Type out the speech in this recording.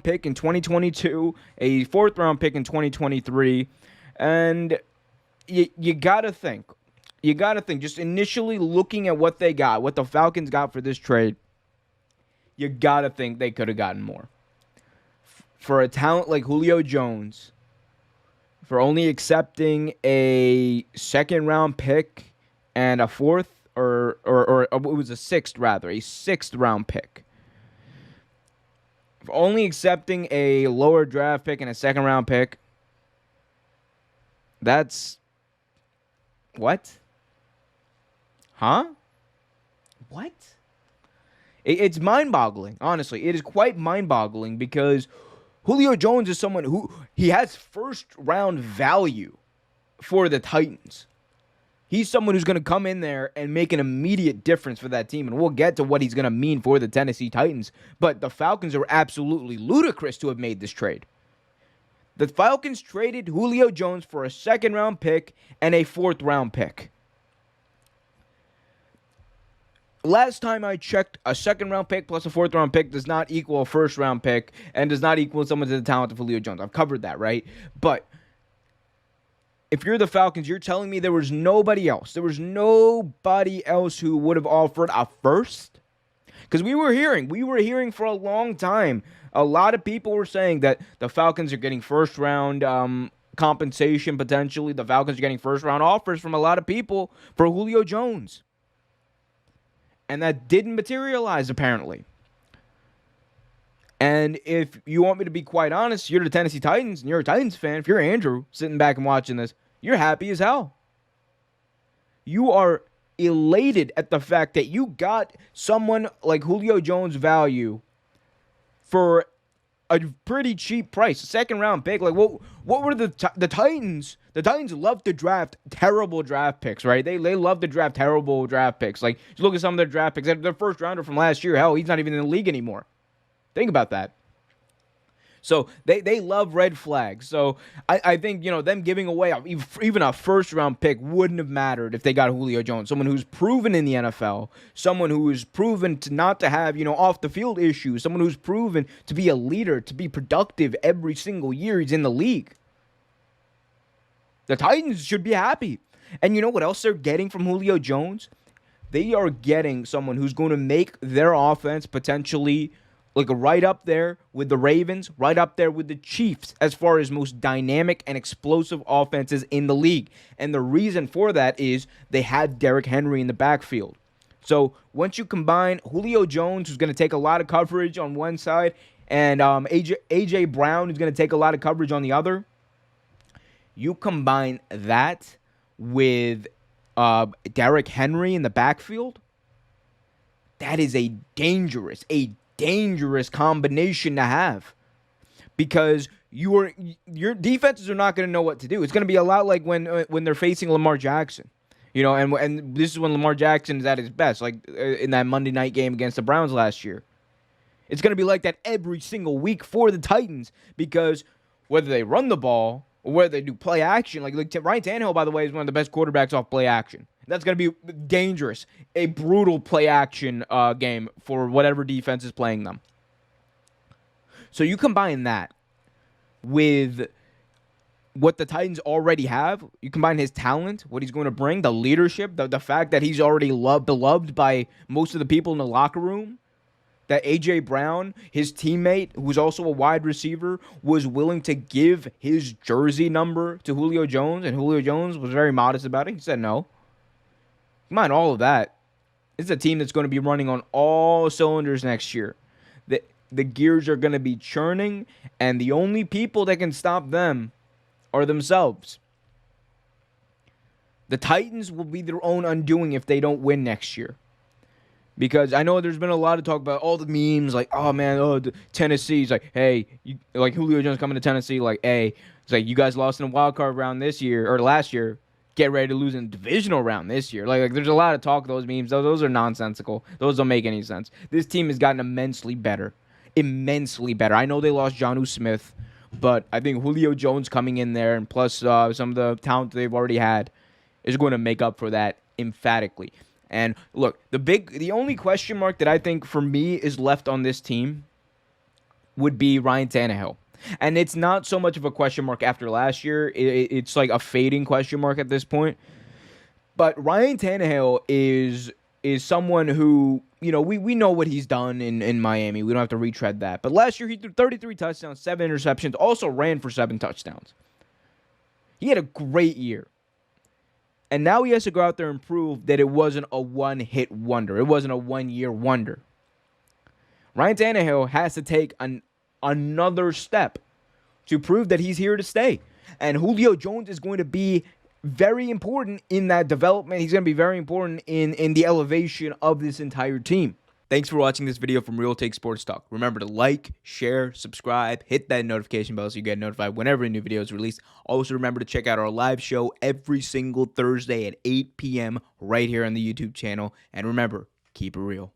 pick in 2022, a fourth round pick in 2023, and you gotta think. You gotta think. Just initially looking at what they got, what the Falcons got for this trade, you gotta think they could have gotten more. For a talent like Julio Jones, for only accepting a second round pick and a fourth, or it was a sixth rather, a sixth round pick. For only accepting a lower draft pick and a second round pick, that's what? Huh? What? It's mind-boggling, honestly. It is quite mind-boggling because Julio Jones is someone who he has first-round value for the Titans. He's someone who's going to come in there and make an immediate difference for that team, and we'll get to what he's going to mean for the Tennessee Titans. But the Falcons are absolutely ludicrous to have made this trade. The Falcons traded Julio Jones for a second-round pick and a fourth-round pick. Last time I checked, a second-round pick plus a fourth-round pick does not equal a first-round pick and does not equal someone to the talent of Julio Jones. I've covered that, right? But if you're the Falcons, you're telling me there was nobody else. There was nobody else who would have offered a first? Because we were hearing for a long time. A lot of people were saying that the Falcons are getting first-round compensation potentially. The Falcons are getting first-round offers from a lot of people for Julio Jones. And that didn't materialize, apparently. And if you want me to be quite honest, you're the Tennessee Titans, and you're a Titans fan. If you're Andrew sitting back and watching this, you're happy as hell. You are elated at the fact that you got someone like Julio Jones' value for a pretty cheap price, a second-round pick. Like, what were the Titans? The Titans love to draft terrible draft picks, right? They love to draft terrible draft picks. Like, just look at some of their draft picks. Their first rounder from last year, hell, he's not even in the league anymore. Think about that. So they love red flags. So I think, them giving away even a first-round pick wouldn't have mattered if they got Julio Jones, someone who's proven in the NFL, someone who is proven to not to have, off-the-field issues, someone who's proven to be a leader, to be productive every single year he's in the league. The Titans should be happy. And you know what else they're getting from Julio Jones? They are getting someone who's going to make their offense potentially like right up there with the Ravens, right up there with the Chiefs as far as most dynamic and explosive offenses in the league. And the reason for that is they had Derrick Henry in the backfield. So once you combine Julio Jones, who's going to take a lot of coverage on one side, and A.J. Brown, who's going to take a lot of coverage on the other, you combine that with Derrick Henry in the backfield, that is a dangerous combination to have, because your defenses are not going to know what to do. It's going to be a lot like when they're facing Lamar Jackson, and this is when Lamar Jackson is at his best, like in that Monday night game against the Browns last year. It's going to be like that every single week for the Titans, because whether they run the ball or whether they do play action, like Ryan Tannehill, by the way, is one of the best quarterbacks off play action. That's going to be dangerous. A brutal play-action game for whatever defense is playing them. So you combine that with what the Titans already have. You combine his talent, what he's going to bring, the leadership, the fact that he's already beloved by most of the people in the locker room. That A.J. Brown, his teammate, who's also a wide receiver, was willing to give his jersey number to Julio Jones, and Julio Jones was very modest about it. He said no. Mind all of that, it's a team that's going to be running on all cylinders next year. The gears are going to be churning, and the only people that can stop them are themselves. The Titans will be their own undoing if they don't win next year. Because I know there's been a lot of talk about all the memes, like, oh, man, Tennessee's like, hey, like Julio Jones coming to Tennessee, like, hey, it's like you guys lost in a wild card round this year, or last year. Get ready to lose in a divisional round this year. Like there's a lot of talk of those memes. Those are nonsensical. Those don't make any sense. This team has gotten immensely better. Immensely better. I know they lost Jonnu Smith, but I think Julio Jones coming in there, and plus some of the talent they've already had, is going to make up for that emphatically. And look, the only question mark that I think for me is left on this team would be Ryan Tannehill. And it's not so much of a question mark after last year. It's like a fading question mark at this point. But Ryan Tannehill is someone who, we know what he's done in Miami. We don't have to retread that. But last year he threw 33 touchdowns, 7 interceptions, also ran for 7 touchdowns. He had a great year. And now he has to go out there and prove that it wasn't a one-hit wonder. It wasn't a one-year wonder. Ryan Tannehill has to take another step to prove that he's here to stay. And Julio Jones is going to be very important in that development. He's going to be very important in the elevation of this entire team. Thanks for watching this video from Real Take Sports Talk. Remember to like, share, subscribe, hit that notification bell so you get notified whenever a new video is released. Also, remember to check out our live show every single Thursday at 8 p.m. right here on the YouTube channel. And remember, keep it real.